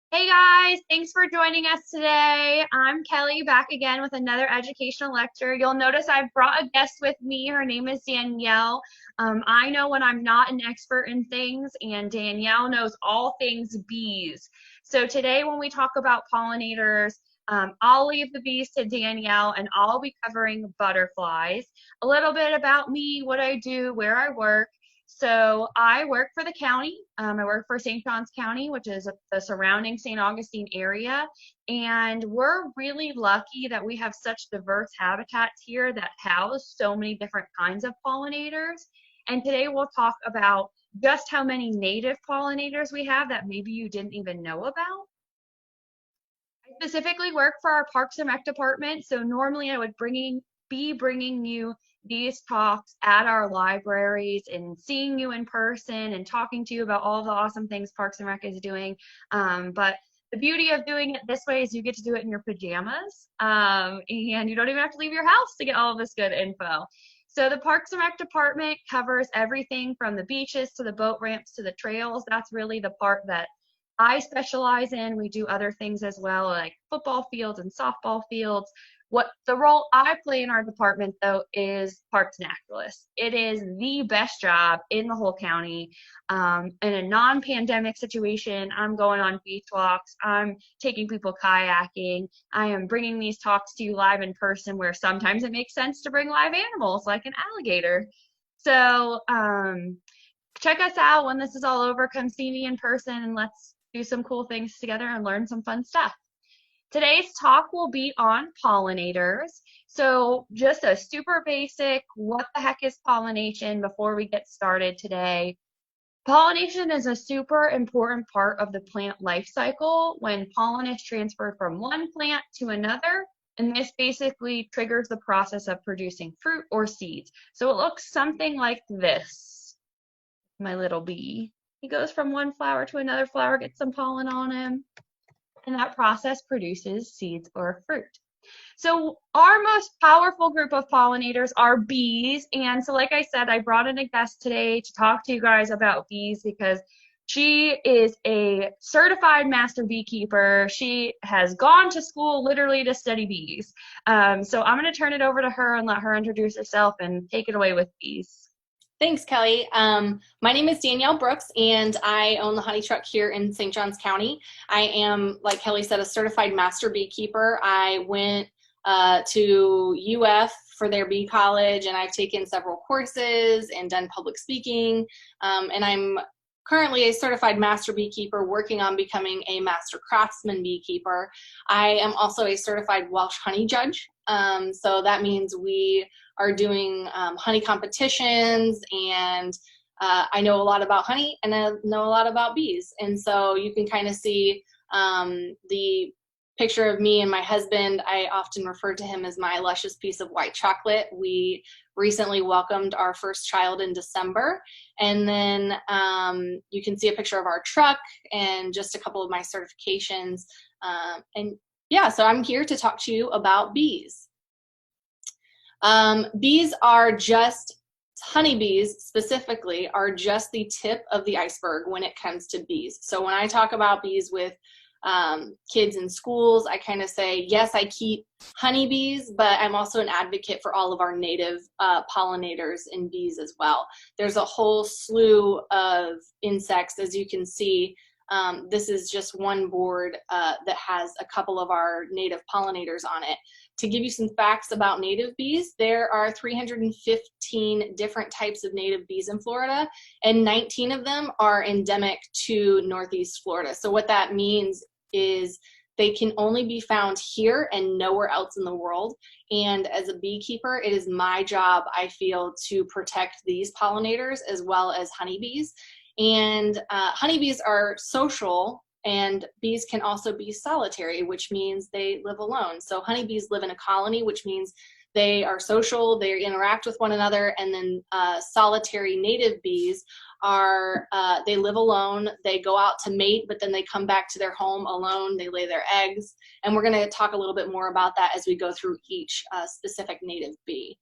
Hey guys, thanks for joining us today. I'm Kelly back again with another educational lecture. You'll notice I've brought a guest with me. Her name is Danielle. I know when I'm not an expert in things, and Danielle knows all things bees. So today, when we talk about pollinators, I'll leave the bees to Danielle and I'll be covering butterflies. A little bit about me, what I do, where I work. So I work for the county. I work for St. Johns County, which is the surrounding St. Augustine area. And we're really lucky that we have such diverse habitats here that house so many different kinds of pollinators. And today we'll talk about just how many native pollinators we have that maybe you didn't even know about. I specifically work for our Parks and Rec department, so normally I would be bringing you these talks at our libraries and seeing you in person and talking to you about all the awesome things Parks and Rec is doing. But the beauty of doing it this way is you get to do it in your pajamas, and you don't even have to leave your house to get all of this good info. So the Parks and Rec department covers everything from the beaches to the boat ramps to the trails. That's really the part that I specialize in. We do other things as well, like football fields and softball fields. What the role I play in our department, though, is Parks Naturalist. It is the best job in the whole county. In a non-pandemic situation, I'm going on beach walks. I'm taking people kayaking. I am bringing these talks to you live in person, where sometimes it makes sense to bring live animals like an alligator. So check us out when this is all over. Come see me in person and let's do some cool things together and learn some fun stuff. Today's talk will be on pollinators. So just a super basic, what the heck is pollination before we get started today. Pollination is a super important part of the plant life cycle when pollen is transferred from one plant to another. And this basically triggers the process of producing fruit or seeds. So it looks something like this. My little bee. He goes from one flower to another flower, gets some pollen on him, and that process produces seeds or fruit. So our most powerful group of pollinators are bees. And so like I said, I brought in a guest today to talk to you guys about bees because she is a certified master beekeeper. She has gone to school literally to study bees. So I'm going to turn it over to her and let her introduce herself and take it away with bees. Thanks, Kelly. My name is Danielle Brooks, and I own the honey truck here in St. Johns County. I am, like Kelly said, a certified master beekeeper. I went to UF for their bee college, and I've taken several courses and done public speaking. And I'm currently a certified master beekeeper working on becoming a master craftsman beekeeper. I am also a certified Welsh honey judge. So that means we are doing honey competitions, and I know a lot about honey and I know a lot about bees. And so you can kind of see the picture of me and my husband. I often refer to him as my luscious piece of white chocolate. We recently welcomed our first child in December. And then you can see a picture of our truck and just a couple of my certifications. And yeah, so I'm here to talk to you about bees. Bees are just, honeybees specifically, are just the tip of the iceberg when it comes to bees. So when I talk about bees with kids in schools, I kind of say, yes, I keep honeybees, but I'm also an advocate for all of our native pollinators and bees as well. There's a whole slew of insects, as you can see. This is just one board that has a couple of our native pollinators on it. To give you some facts about native bees, there are 315 different types of native bees in Florida, and 19 of them are endemic to Northeast Florida. So what that means is they can only be found here and nowhere else in the world. And as a beekeeper, it is my job, I feel, to protect these pollinators as well as honeybees. And honeybees are social, and bees can also be solitary, which means they live alone. So honeybees live in a colony, which means they are social, they interact with one another. And then solitary native bees are, they live alone, they go out to mate, but then they come back to their home alone, they lay their eggs. And we're gonna talk a little bit more about that as we go through each specific native bee.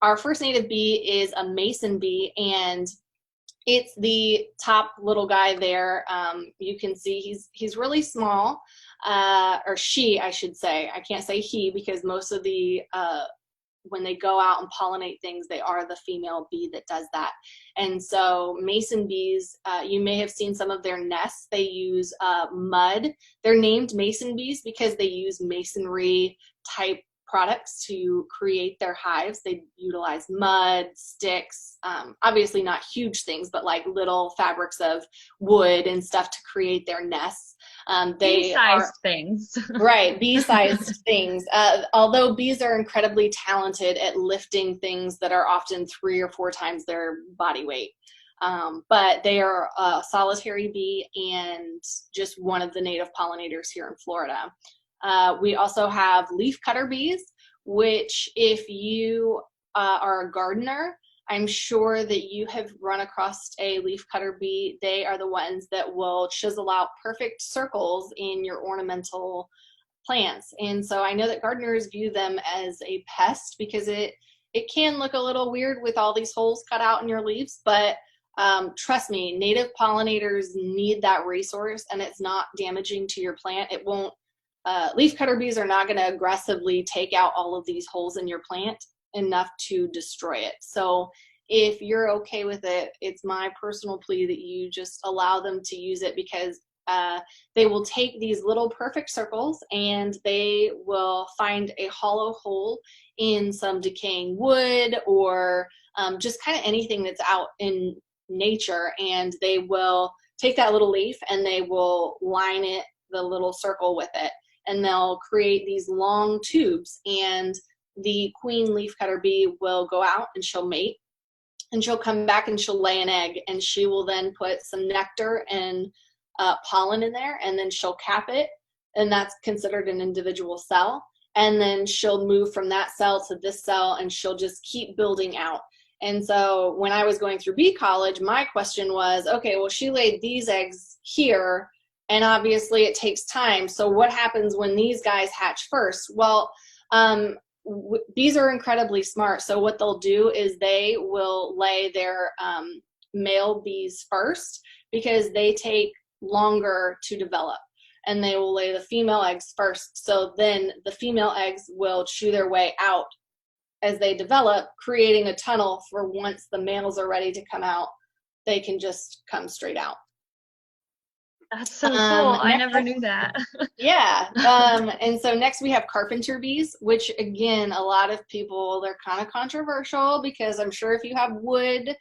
Our first native bee is a mason bee, and It's the top little guy there. You can see he's really small, or she, I should say. I can't say he because most of the when they go out and pollinate things, they are the female bee that does that. And so mason bees, you may have seen some of their nests. They use mud. They're named mason bees because they use masonry type products to create their hives. They utilize mud, sticks, obviously not huge things, but like little fabrics of wood and stuff to create their nests. Bee-sized things. Right, bee-sized things. Although bees are incredibly talented at lifting things that are often 3 or 4 times their body weight. But they are a solitary bee and just one of the native pollinators here in Florida. We also have leafcutter bees, which if you are a gardener, I'm sure that you have run across a leafcutter bee. They are the ones that will chisel out perfect circles in your ornamental plants. And so I know that gardeners view them as a pest because it can look a little weird with all these holes cut out in your leaves, but trust me, native pollinators need that resource and it's not damaging to your plant. It won't, leafcutter bees are not going to aggressively take out all of these holes in your plant enough to destroy it. So if you're okay with it, it's my personal plea that you just allow them to use it because they will take these little perfect circles and they will find a hollow hole in some decaying wood or just kind of anything that's out in nature, and they will take that little leaf and they will line it, the little circle with it, and they'll create these long tubes, and the queen leafcutter bee will go out and she'll mate and she'll come back and she'll lay an egg, and she will then put some nectar and pollen in there, and then she'll cap it, and that's considered an individual cell, and then she'll move from that cell to this cell and she'll just keep building out. And so when I was going through bee college, my question was, okay, well, she laid these eggs here and obviously it takes time, so what happens when these guys hatch first? Well, bees are incredibly smart, so what they'll do is they will lay their male bees first because they take longer to develop, and they will lay the female eggs first, so then the female eggs will chew their way out as they develop, creating a tunnel for once the males are ready to come out, they can just come straight out. That's so cool. I never knew that. Yeah. And so next we have carpenter bees, which again, a lot of people, they're kind of controversial because I'm sure if you have wood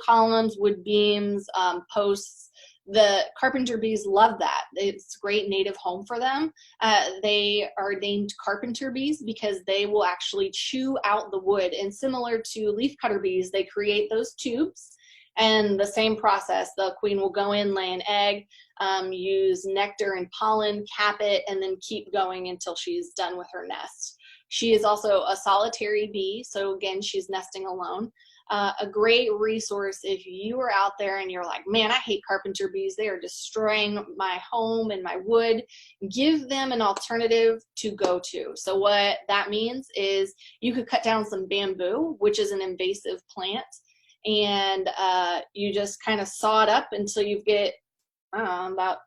columns, wood beams, posts, the carpenter bees love that. It's a great native home for them. They are named carpenter bees because they will actually chew out the wood, and similar to leafcutter bees, they create those tubes. And the same process, the queen will go in, lay an egg, use nectar and pollen, cap it, and then keep going until she's done with her nest. She is also a solitary bee, so again, she's nesting alone. A great resource if you are out there and you're like, man, I hate carpenter bees. They are destroying my home and my wood. Give them an alternative to go to. So what that means is you could cut down some bamboo, which is an invasive plant, and you just kind of saw it up until you get about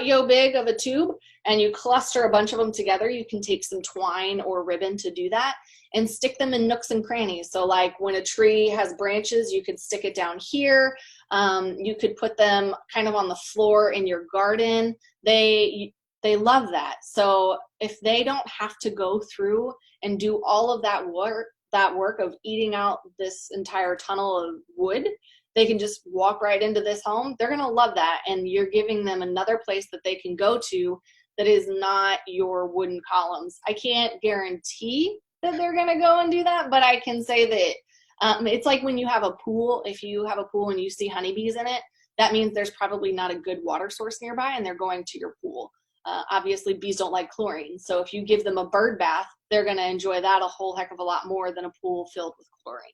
yo big of a tube, and you cluster a bunch of them together. You can take some twine or ribbon to do that and stick them in nooks and crannies. So like when a tree has branches, you could stick it down here. You could put them kind of on the floor in your garden. They love that. So if they don't have to go through and do all of that work of eating out this entire tunnel of wood, they can just walk right into this home. They're going to love that. And you're giving them another place that they can go to that is not your wooden columns. I can't guarantee that they're going to go and do that, but I can say that it's like when you have a pool. If you have a pool and you see honeybees in it, that means there's probably not a good water source nearby and they're going to your pool. Obviously, bees don't like chlorine. So if you give them a bird bath, they're going to enjoy that a whole heck of a lot more than a pool filled with chlorine.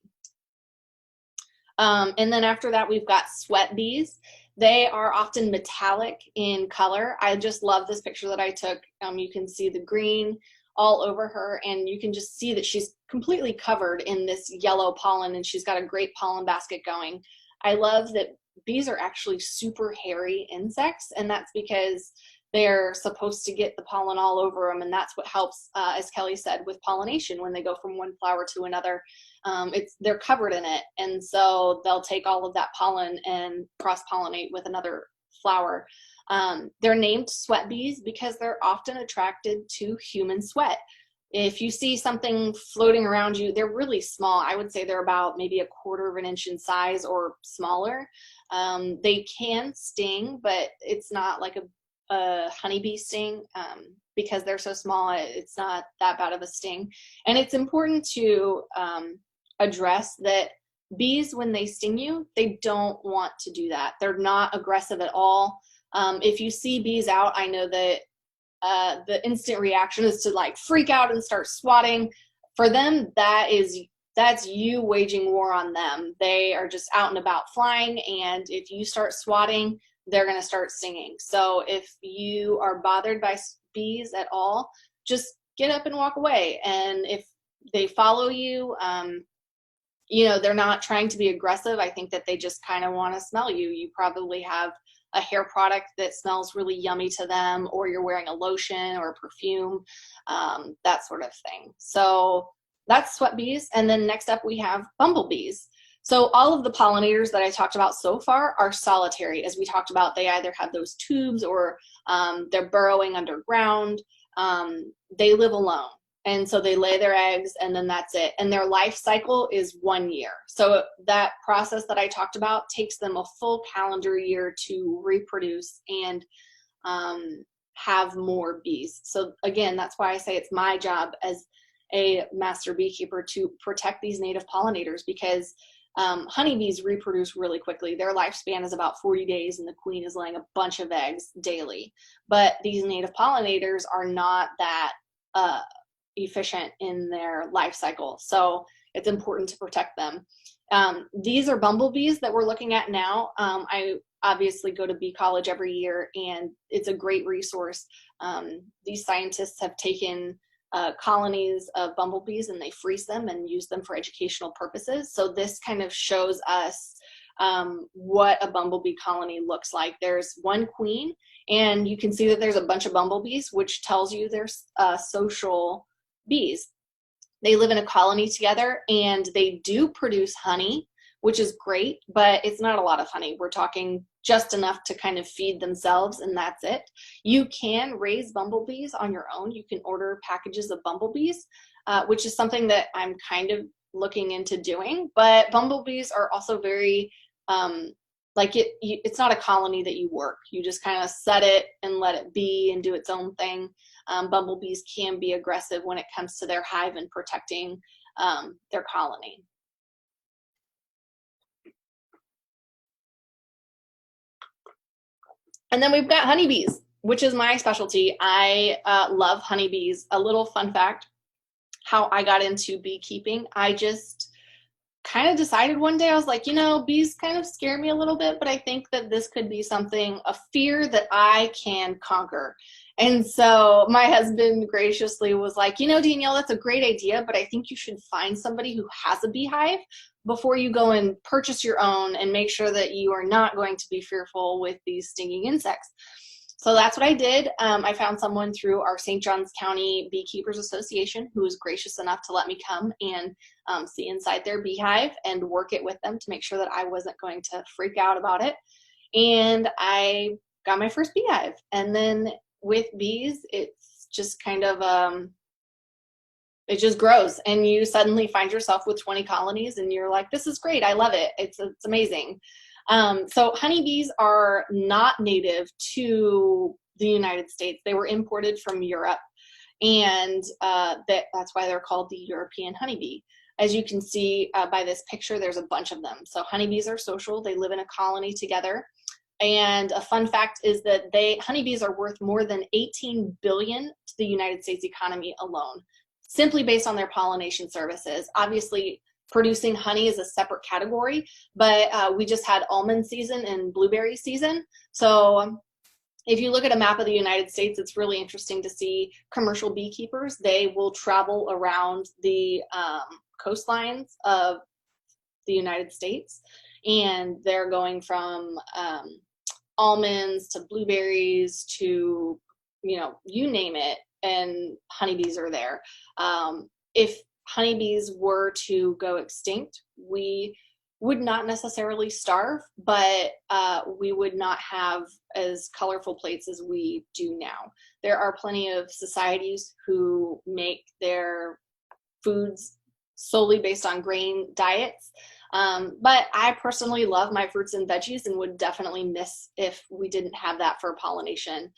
And then after that, we've got sweat bees. They are often metallic in color. I just love this picture that I took. You can see the green all over her, and you can just see that she's completely covered in this yellow pollen, and she's got a great pollen basket going. I love that bees are actually super hairy insects, and that's because they're supposed to get the pollen all over them, and that's what helps, as Kelly said, with pollination. When they go from one flower to another, they're covered in it, and so they'll take all of that pollen and cross-pollinate with another flower. They're named sweat bees because they're often attracted to human sweat. If you see something floating around you, they're really small. I would say they're about maybe 1/4 of an inch in size or smaller. They can sting, but it's not like a honeybee sting. Because they're so small, it's not that bad of a sting. And it's important to address that bees, when they sting you, they don't want to do that. They're not aggressive at all. If you see bees out, I know that the instant reaction is to like freak out and start swatting. For them, that's you waging war on them. They are just out and about flying, and if you start swatting, they're going to start stinging. So if you are bothered by bees at all, just get up and walk away. And if they follow you, they're not trying to be aggressive. I think that they just kind of want to smell you. You probably have a hair product that smells really yummy to them, or you're wearing a lotion or a perfume, that sort of thing. So that's sweat bees. And then next up we have bumblebees. So all of the pollinators that I talked about so far are solitary. As we talked about, they either have those tubes or they're burrowing underground. They live alone. And so they lay their eggs, and then that's it. And their life cycle is 1 year. So that process that I talked about takes them a full calendar year to reproduce and have more bees. So again, that's why I say it's my job as a master beekeeper to protect these native pollinators, because honeybees reproduce really quickly. Their lifespan is about 40 days, and the queen is laying a bunch of eggs daily. But these native pollinators are not that efficient in their life cycle. So it's important to protect them. These are bumblebees that we're looking at now. I obviously go to bee college every year, and it's a great resource. These scientists have taken colonies of bumblebees, and they freeze them and use them for educational purposes. So this kind of shows us what a bumblebee colony looks like. There's one queen, and you can see that there's a bunch of bumblebees, which tells you there's social bees. They live in a colony together, and they do produce honey, which is great, but it's not a lot of honey. We're talking just enough to kind of feed themselves, and that's it. You can raise bumblebees on your own. You can order packages of bumblebees, which is something that I'm kind of looking into doing. But bumblebees are also very, it's not a colony that you work. You just kind of set it and let it be and do its own thing. Bumblebees can be aggressive when it comes to their hive and protecting their colony. And then we've got honeybees, which is my specialty. I love honeybees. A little fun fact, how I got into beekeeping. I just kind of decided one day, I was like, bees kind of scare me a little bit, but I think that this could be something, a fear that I can conquer. And so my husband graciously was like, Danielle, that's a great idea, but I think you should find somebody who has a beehive before you go and purchase your own, and make sure that you are not going to be fearful with these stinging insects. So that's what I did. I found someone through our St. Johns County Beekeepers Association who was gracious enough to let me come and see inside their beehive and work it with them to make sure that I wasn't going to freak out about it. And I got my first beehive. And then with bees, it's just kind of, it just grows, and you suddenly find yourself with 20 colonies, and you're like, this is great. I love it. It's amazing. So honeybees are not native to the United States. They were imported from Europe, and that's why they're called the European honeybee. As you can see by this picture, there's a bunch of them. So honeybees are social. They live in a colony together. And a fun fact is that honeybees are worth more than $18 billion to the United States economy alone, simply based on their pollination services. Obviously, producing honey is a separate category, but we just had almond season and blueberry season. So if you look at a map of the United States, it's really interesting to see commercial beekeepers. They will travel around the coastlines of the United States, And they're going from almonds to blueberries to, you name it, and honeybees are there. If honeybees were to go extinct, we would not necessarily starve, but we would not have as colorful plates as we do now. There are plenty of societies who make their foods solely based on grain diets. But I personally love my fruits and veggies and would definitely miss if we didn't have that for pollination.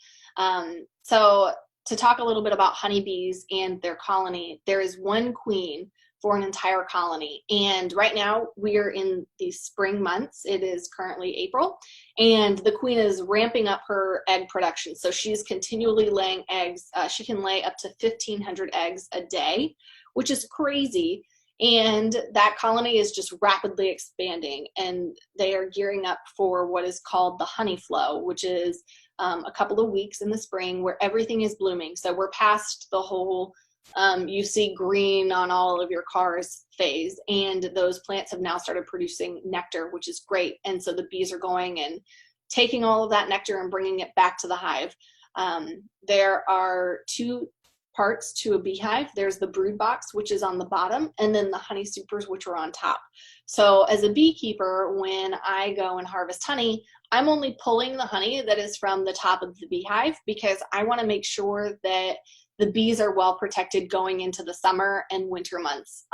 So to talk a little bit about honeybees and their colony, there is one queen for an entire colony. And right now we are in the spring months. It is currently April, and the queen is ramping up her egg production. So she's continually laying eggs. She can lay up to 1,500 eggs a day, which is crazy. And that colony is just rapidly expanding, and they are gearing up for what is called the honey flow, which is a couple of weeks in the spring where everything is blooming. So we're past the whole you see green on all of your cars phase, and those plants have now started producing nectar, which is great. And so the bees are going and taking all of that nectar and bringing it back to the hive. There are two parts to a beehive. There's the brood box, which is on the bottom, and then the honey supers, which are on top. So as a beekeeper, when I go and harvest honey, I'm only pulling the honey that is from the top of the beehive, because I want to make sure that the bees are well protected going into the summer and winter months.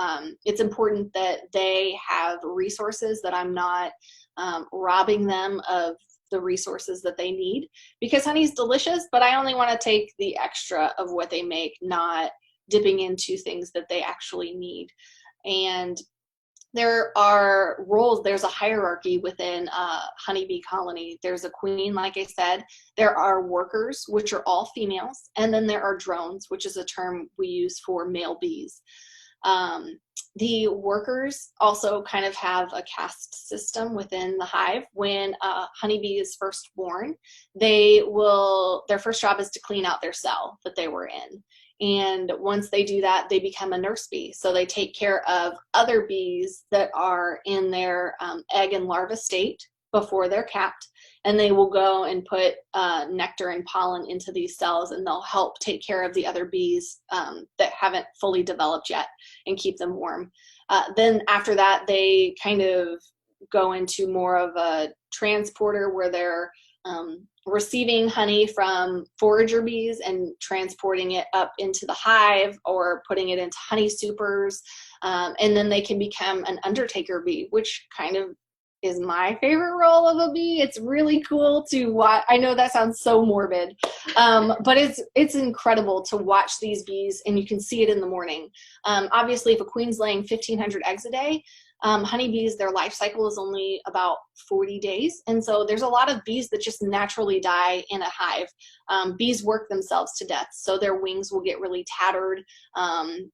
It's important that they have resources, that I'm not robbing them of the resources that they need, because honey is delicious, but I only want to take the extra of what they make, not dipping into things that they actually need. And there are roles, there's a hierarchy within a honeybee colony. There's a queen, like I said. There are workers, which are all females. And then there are drones, which is a term we use for male bees. The workers also kind of have a caste system within the hive. When a honeybee is first born, their first job is to clean out their cell that they were in. And once they do that, they become a nurse bee. So they take care of other bees that are in their egg and larva state before they're capped. And they will go and put nectar and pollen into these cells, and they'll help take care of the other bees that haven't fully developed yet and keep them warm. Then after that, they kind of go into more of a transporter, where they're receiving honey from forager bees and transporting it up into the hive or putting it into honey supers. And then they can become an undertaker bee, which kind of is my favorite role of a bee. It's really cool to watch. I know that sounds so morbid, but it's incredible to watch these bees, and you can see it in the morning. Obviously, if a queen's laying 1,500 eggs a day, honeybees, their life cycle is only about 40 days. And so there's a lot of bees that just naturally die in a hive. Bees work themselves to death, so their wings will get really tattered. I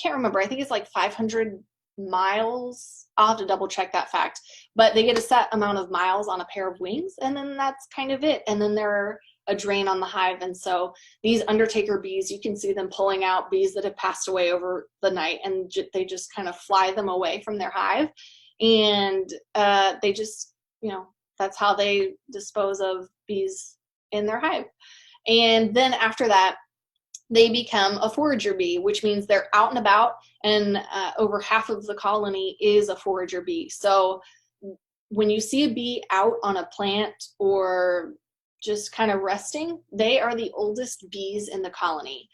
can't remember. I think it's like 500 miles. I'll have to double check that fact, but they get a set amount of miles on a pair of wings, and then that's kind of it. And then they're a drain on the hive. And so these undertaker bees, you can see them pulling out bees that have passed away over the night, and they just kind of fly them away from their hive. And they just, that's how they dispose of bees in their hive. And then after that, they become a forager bee, which means they're out and about, and over half of the colony is a forager bee. So when you see a bee out on a plant or just kind of resting, they are the oldest bees in the colony,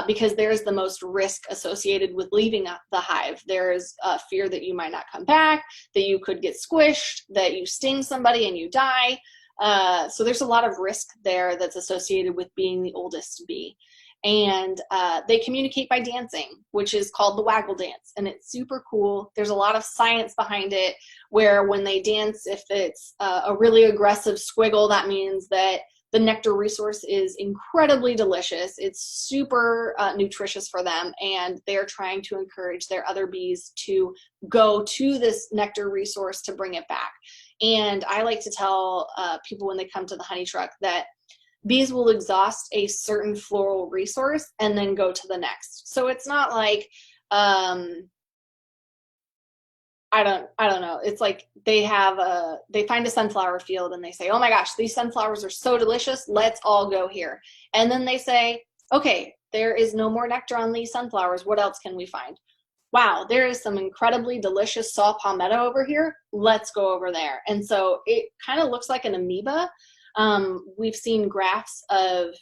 because there's the most risk associated with leaving the hive. There's a fear that you might not come back, that you could get squished, that you sting somebody and you die. So there's a lot of risk there that's associated with being the oldest bee. And they communicate by dancing, which is called the waggle dance. And it's super cool. There's a lot of science behind it, where when they dance, if it's a really aggressive squiggle, that means that the nectar resource is incredibly delicious. It's super nutritious for them, and they're trying to encourage their other bees to go to this nectar resource to bring it back. And I like to tell people when they come to the honey truck that bees will exhaust a certain floral resource and then go to the next. So it's not like I don't know. It's like they find a sunflower field and they say, oh my gosh, these sunflowers are so delicious. Let's all go here. And then they say, okay, there is no more nectar on these sunflowers. What else can we find? Wow, there is some incredibly delicious saw palmetto over here. Let's go over there. And so it kind of looks like an amoeba. We've seen graphs of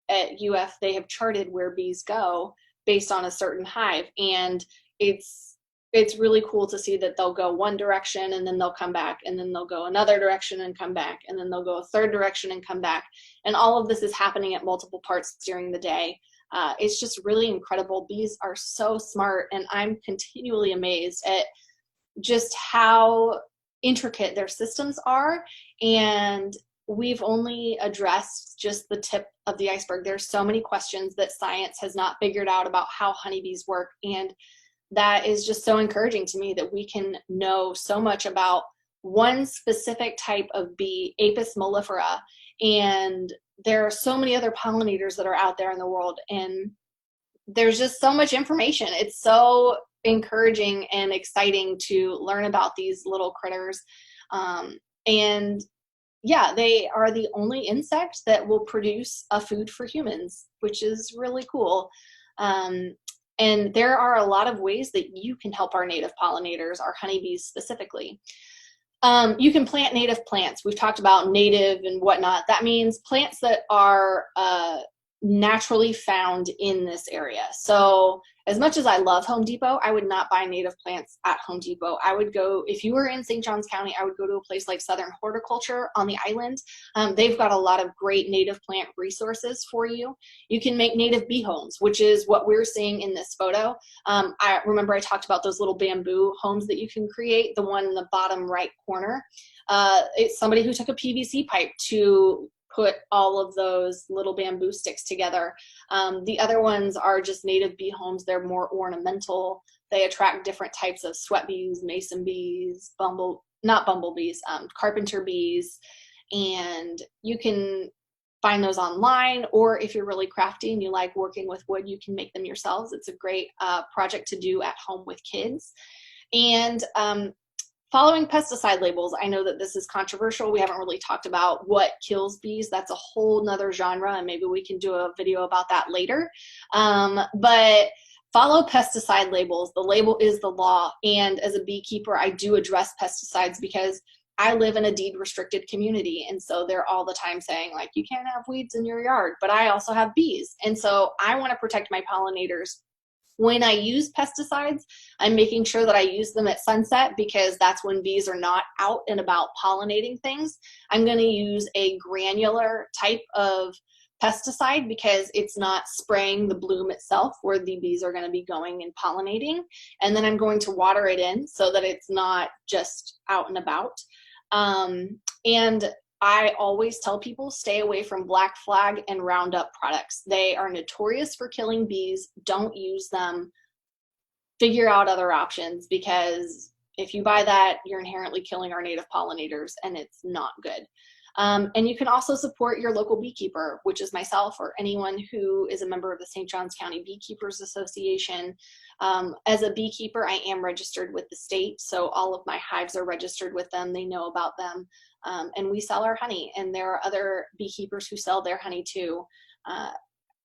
at UF, they have charted where bees go based on a certain hive. And it's really cool to see that they'll go one direction and then they'll come back, and then they'll go another direction and come back, and then they'll go a third direction and come back. And all of this is happening at multiple parts during the day. It's just really incredible. Bees are so smart, and I'm continually amazed at just how intricate their systems are. And we've only addressed just the tip of the iceberg. There's so many questions that science has not figured out about how honeybees work. And that is just so encouraging to me, that we can know so much about one specific type of bee, Apis mellifera. And there are so many other pollinators that are out there in the world. And there's just so much information. It's so encouraging and exciting to learn about these little critters. And yeah, they are the only insect that will produce a food for humans, which is really cool. And there are a lot of ways that you can help our native pollinators, our honeybees specifically. You can plant native plants. We've talked about native and whatnot. That means plants that are naturally found in this area. So as much as I love Home Depot, I would not buy native plants at Home Depot. I would go, if you were in St. Johns County, I would go to a place like Southern Horticulture on the island. They've got a lot of great native plant resources for you. You can make native bee homes, which is what we're seeing in this photo. I remember I talked about those little bamboo homes that you can create. The one in the bottom right corner, it's somebody who took a PVC pipe to put all of those little bamboo sticks together. The other ones are just native bee homes. They're more ornamental. They attract different types of sweat bees, mason bees, carpenter bees. And you can find those online, or if you're really crafty and you like working with wood, you can make them yourselves. It's a great project to do at home with kids. And following pesticide labels, I know that this is controversial. We haven't really talked about what kills bees. That's a whole nother genre, and maybe we can do a video about that later. But follow pesticide labels. The label is the law. And as a beekeeper, I do address pesticides because I live in a deed restricted community. And so they're all the time saying, like, you can't have weeds in your yard, but I also have bees. And so I want to protect my pollinators. When I use pesticides, I'm making sure that I use them at sunset, because that's when bees are not out and about pollinating things. I'm going to use a granular type of pesticide because it's not spraying the bloom itself where the bees are going to be going and pollinating. And then I'm going to water it in so that it's not just out and about. And I always tell people, stay away from Black Flag and Roundup products. They are notorious for killing bees. Don't use them. Figure out other options, because if you buy that, you're inherently killing our native pollinators, and it's not good. And you can also support your local beekeeper, which is myself or anyone who is a member of the St. Johns County Beekeepers Association. As a beekeeper, I am registered with the state, so all of my hives are registered with them. They know about them, and we sell our honey, and there are other beekeepers who sell their honey too.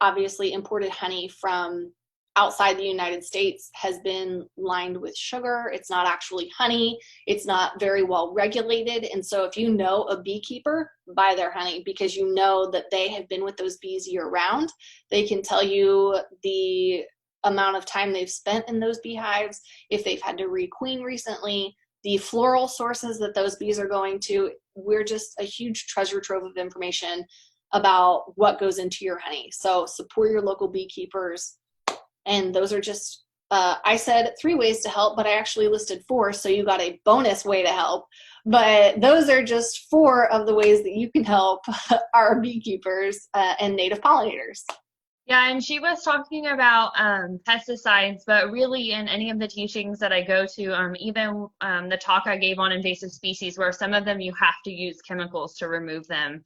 Obviously, imported honey from outside the United States has been lined with sugar. It's not actually honey. It's not very well regulated. And so if you know a beekeeper, buy their honey, because you know that they have been with those bees year round. They can tell you the amount of time they've spent in those beehives, if they've had to requeen recently, the floral sources that those bees are going to. We're just a huge treasure trove of information about what goes into your honey. So support your local beekeepers. And those are just, I said 3 ways to help, but I actually listed 4, so you got a bonus way to help. But those are just 4 of the ways that you can help our beekeepers and native pollinators. Yeah, and she was talking about pesticides, but really in any of the teachings that I go to, even the talk I gave on invasive species, where some of them you have to use chemicals to remove them,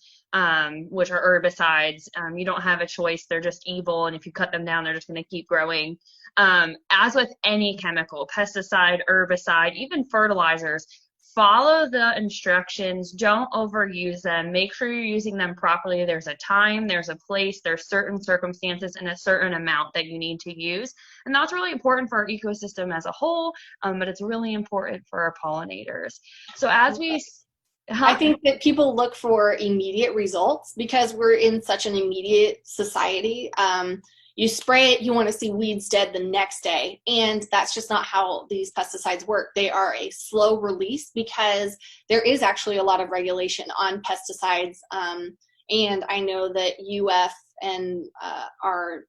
which are herbicides. You don't have a choice; they're just evil, and if you cut them down, they're just going to keep growing. As with any chemical, pesticide, herbicide, even fertilizers, follow the instructions, don't overuse them, make sure you're using them properly. There's a time, there's a place, there's certain circumstances and a certain amount that you need to use, and that's really important for our ecosystem as a whole, but it's really important for our pollinators. So as we I think that people look for immediate results because we're in such an immediate society. You spray it, you want to see weeds dead the next day. And that's just not how these pesticides work. They are a slow release because there is actually a lot of regulation on pesticides. And I know that UF and our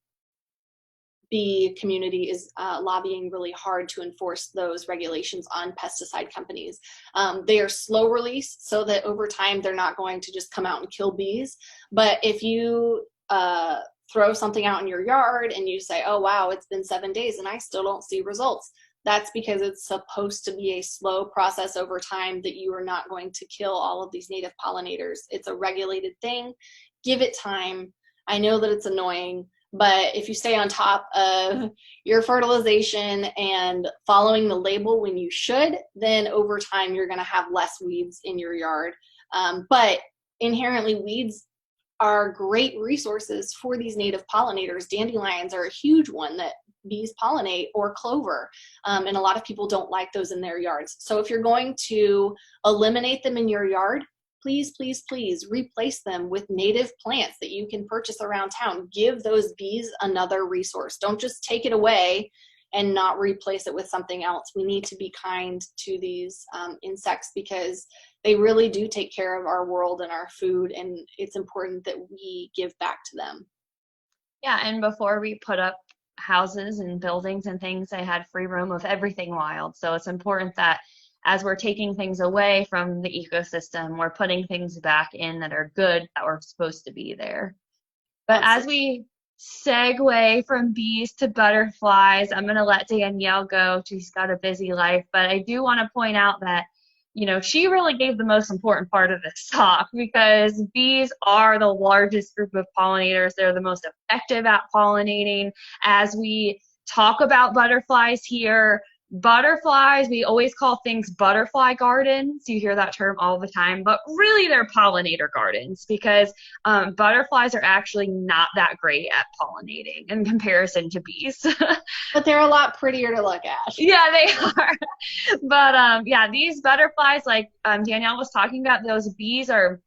bee community is lobbying really hard to enforce those regulations on pesticide companies. They are slow release so that over time they're not going to just come out and kill bees. But if you throw something out in your yard and you say, oh wow, it's been 7 days and I still don't see results, that's because it's supposed to be a slow process over time that you are not going to kill all of these native pollinators. It's a regulated thing. Give it time. I know that it's annoying, but if you stay on top of your fertilization and following the label when you should, then over time you're going to have less weeds in your yard. But inherently, weeds are great resources for these native pollinators. Dandelions are a huge one that bees pollinate, or clover. And a lot of people don't like those in their yards. So if you're going to eliminate them in your yard, please, please, please replace them with native plants that you can purchase around town. Give those bees another resource. Don't just take it away and not replace it with something else. We need to be kind to these insects because they really do take care of our world and our food, and it's important that we give back to them. Yeah, and before we put up houses and buildings and things, they had free roam of everything wild. So it's important that as we're taking things away from the ecosystem, we're putting things back in that are good, that were supposed to be there. But as we segue from bees to butterflies, I'm going to let Danielle go. She's got a busy life, but I do want to point out that, she really gave the most important part of this talk, because bees are the largest group of pollinators. They're the most effective at pollinating. As we talk about butterflies here, butterflies, we always call things butterfly gardens. You hear that term all the time, but really they're pollinator gardens, because butterflies are actually not that great at pollinating in comparison to bees. But they're a lot prettier to look at. Yeah, they are. But yeah, these butterflies, like Danielle was talking about, those bees are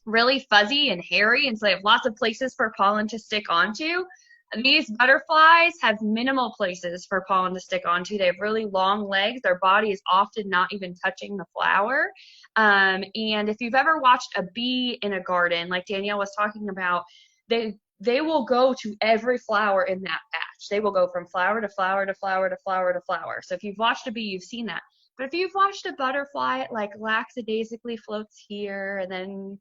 really fuzzy and hairy, and so they have lots of places for pollen to stick onto. These butterflies have minimal places for pollen to stick onto. They have really long legs. Their body is often not even touching the flower. And if you've ever watched a bee in a garden, like Danielle was talking about, they will go to every flower in that patch. They will go from flower to flower to flower to flower to flower. So if you've watched a bee, you've seen that. But if you've watched a butterfly, it like lackadaisically floats here and then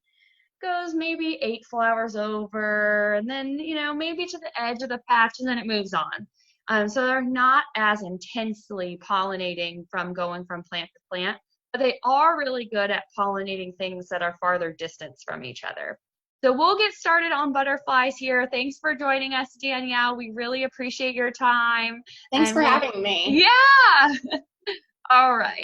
goes maybe 8 flowers over, and then, maybe to the edge of the patch, and then it moves on. So they're not as intensely pollinating from going from plant to plant, but they are really good at pollinating things that are farther distance from each other. So we'll get started on butterflies here. Thanks for joining us, Danielle. We really appreciate your time. Thanks for having me. Yeah. All right.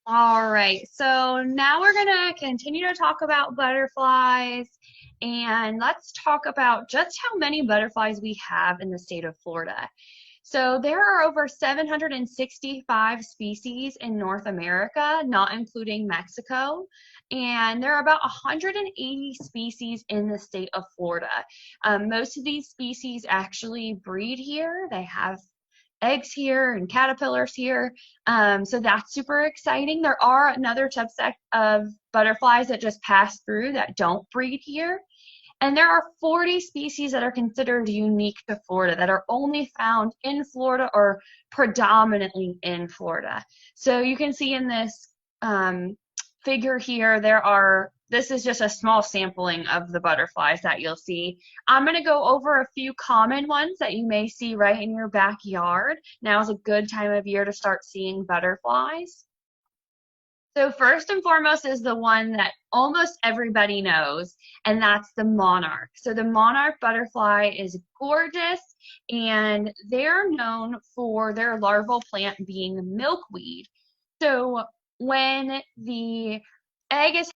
All right, so now we're going to continue to talk about butterflies, and let's talk about just how many butterflies we have in the state of Florida. So there are over 765 species in North America, not including Mexico, and there are about 180 species in the state of Florida. Most of these species actually breed here. They have eggs here and caterpillars here. So that's super exciting. There are another subset of butterflies that just pass through that don't breed here. And there are 40 species that are considered unique to Florida, that are only found in Florida or predominantly in Florida. So you can see in this figure here, there are this is just a small sampling of the butterflies that you'll see. I'm going to go over a few common ones that you may see right in your backyard. Now is a good time of year to start seeing butterflies. So first and foremost is the one that almost everybody knows, and that's the monarch. So the monarch butterfly is gorgeous, and they're known for their larval plant being milkweed. So when the egg is